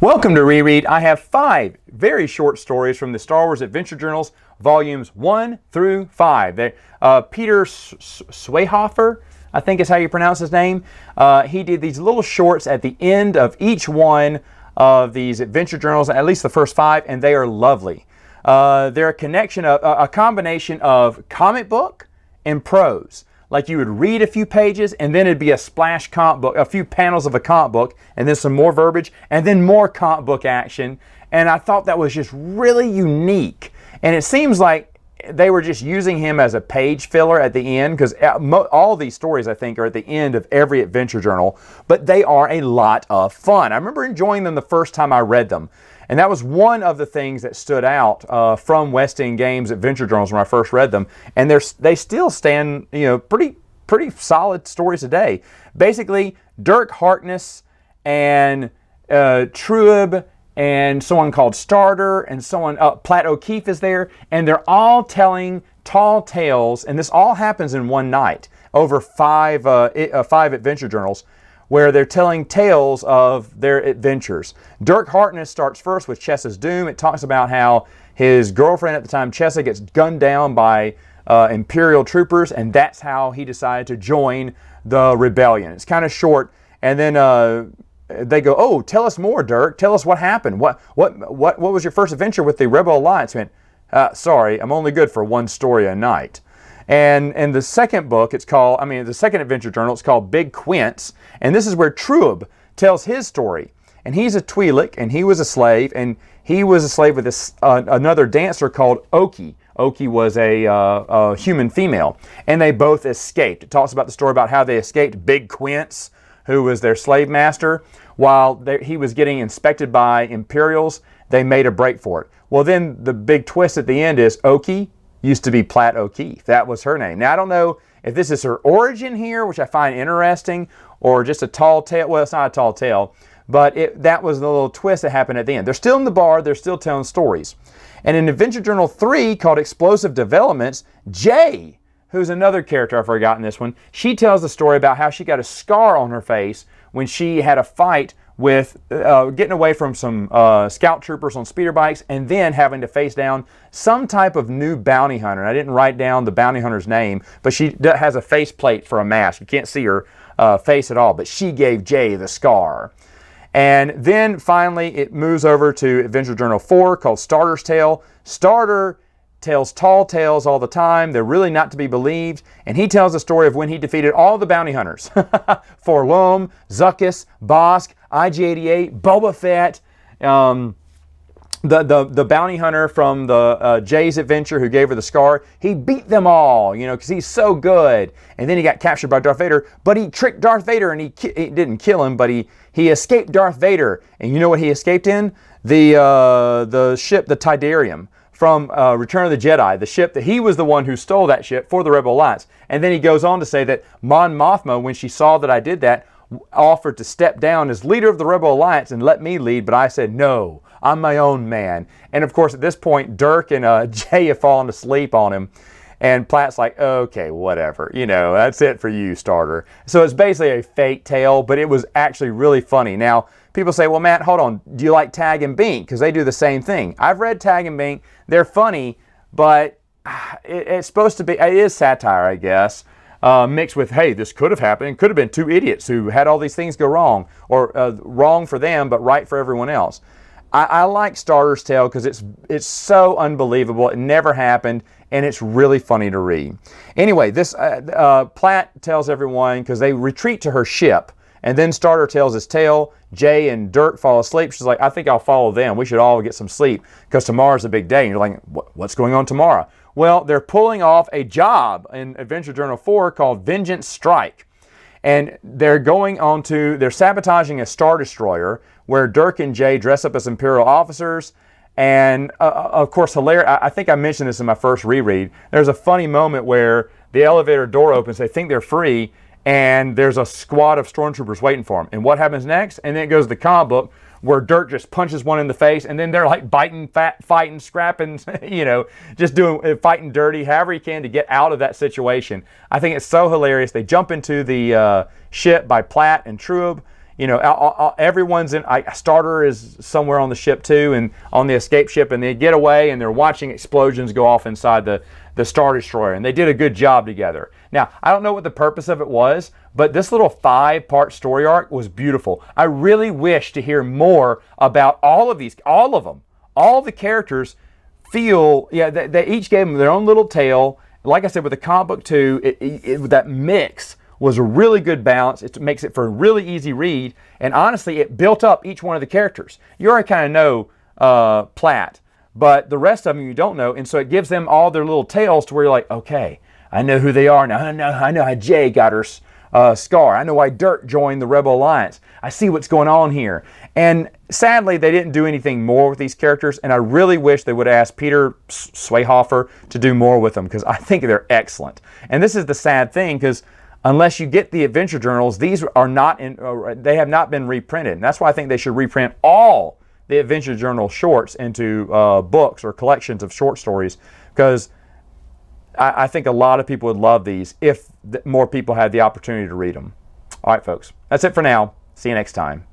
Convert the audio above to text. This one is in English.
Welcome to Reread. I have 5 very short stories from the Star Wars Adventure Journals, volumes 1 through 5. Peter Swayhofer, I think is how you pronounce his name. He did these little shorts at the end of each one of these Adventure Journals, at least the first 5, and they are lovely. They're a combination of comic book and prose. Like you would read a few pages and then it'd be a splash comic book, a few panels of a comic book, and then some more verbiage, and then more comic book action. And I thought that was just really unique. And it seems like they were just using him as a page filler at the end, because all these stories, I think, are at the end of every adventure journal, but they are a lot of fun. I remember enjoying them the first time I read them. And that was one of the things that stood out from West End Games Adventure Journals when I first read them. And they still stand, pretty solid stories today. Basically, Dirk Harkness and Trub and someone called Starter and Platt O'Keefe is there. And they're all telling tall tales. And this all happens in one night over 5 adventure journals, where they're telling tales of their adventures. Dirk Harkness starts first with Chessa's Doom. It talks about how his girlfriend at the time, Chessa, gets gunned down by Imperial troopers, and that's how he decided to join the rebellion. It's kind of short, and then they go, "Oh, tell us more, Dirk. Tell us what happened. What was your first adventure with the Rebel Alliance?" Sorry, I'm only good for one story a night. And the second book, the second adventure journal, it's called Big Quints. And this is where Trub tells his story. And he's a Twi'lek, and he was a slave. And he was a slave with another dancer called Oki. Oki was a human female. And they both escaped. It talks about the story about how they escaped Big Quints, who was their slave master. While he was getting inspected by Imperials, they made a break for it. Well, then the big twist at the end is Oki used to be Platt O'Keefe. That was her name. Now, I don't know if this is her origin here, which I find interesting, or just a tall tale. Well, it's not a tall tale, but that was the little twist that happened at the end. They're still in the bar. They're still telling stories. And in Adventure Journal 3, called Explosive Developments, Jay, who's another character, I've forgotten this one, she tells the story about how she got a scar on her face when she had a fight with getting away from some scout troopers on speeder bikes, and then having to face down some type of new bounty hunter. And I didn't write down the bounty hunter's name, but she has a faceplate for a mask. You can't see her face at all, but she gave Jay the scar. And then finally it moves over to Adventure Journal 4, called Starter's Tale. Starter tells tall tales all the time. They're really not to be believed. And he tells the story of when he defeated all the bounty hunters. Forlom, Zuckuss, Bosk, IG-88, Boba Fett, the bounty hunter from the Jay's adventure who gave her the scar. He beat them all, because he's so good. And then he got captured by Darth Vader, but he tricked Darth Vader, and he didn't kill him, but he escaped Darth Vader. And you know what he escaped in? The ship, the Tidarium, from Return of the Jedi, the ship that he was the one who stole that ship for the Rebel Alliance. And then he goes on to say that Mon Mothma, when she saw that I did that, offered to step down as leader of the Rebel Alliance and let me lead, but I said, no, I'm my own man. And of course, at this point, Dirk and Jay have fallen asleep on him. And Platt's like, okay, whatever, that's it for you, Starter. So it's basically a fake tale, but it was actually really funny. Now, people say, well, Matt, hold on. Do you like Tag and Bink? Because they do the same thing. I've read Tag and Bink. They're funny, but it's supposed to be, it is satire, I guess, mixed with, hey, this could have happened. It could have been 2 idiots who had all these things go wrong, or wrong for them, but right for everyone else. I like Starter's Tale because it's so unbelievable. It never happened, and it's really funny to read. Anyway, this Platt tells everyone, because they retreat to her ship, and then Starter tells his tale. Jay and Dirk fall asleep. She's like, I think I'll follow them. We should all get some sleep because tomorrow's a big day. And you're like, what's going on tomorrow? Well, they're pulling off a job in Adventure Journal 4 called Vengeance Strike. And they're sabotaging a Star Destroyer where Dirk and Jay dress up as Imperial officers. And of course, hilarious. I think I mentioned this in my first reread. There's a funny moment where the elevator door opens. They think they're free, and there's a squad of stormtroopers waiting for them. And what happens next? And then it goes to the comic book where Dirk just punches one in the face, and then they're like biting, fighting, scrapping, just fighting dirty, however he can to get out of that situation. I think it's so hilarious. They jump into the ship by Platt and Trub, everyone's in. Starter is somewhere on the ship too, and on the escape ship, and they get away, and they're watching explosions go off inside the Star Destroyer, and they did a good job together. Now, I don't know what the purpose of it was, but this little 5-part story arc was beautiful. I really wish to hear more about all of them. All the characters feel, they each gave them their own little tale. Like I said, with the comic book too, that mix was a really good balance. It makes it for a really easy read, and honestly, it built up each one of the characters. You already kind of know Platt, but the rest of them you don't know, and so it gives them all their little tales to where you're like, okay, I know who they are now. I know how Jay got her scar. I know why Dirk joined the Rebel Alliance. I see what's going on here. And sadly, they didn't do anything more with these characters, and I really wish they would ask Peter Swayhofer to do more with them, because I think they're excellent. And this is the sad thing, because unless you get the adventure journals, these are not they have not been reprinted. And that's why I think they should reprint all the adventure journal shorts into books or collections of short stories, because I think a lot of people would love these if more people had the opportunity to read them. All right, folks, that's it for now. See you next time.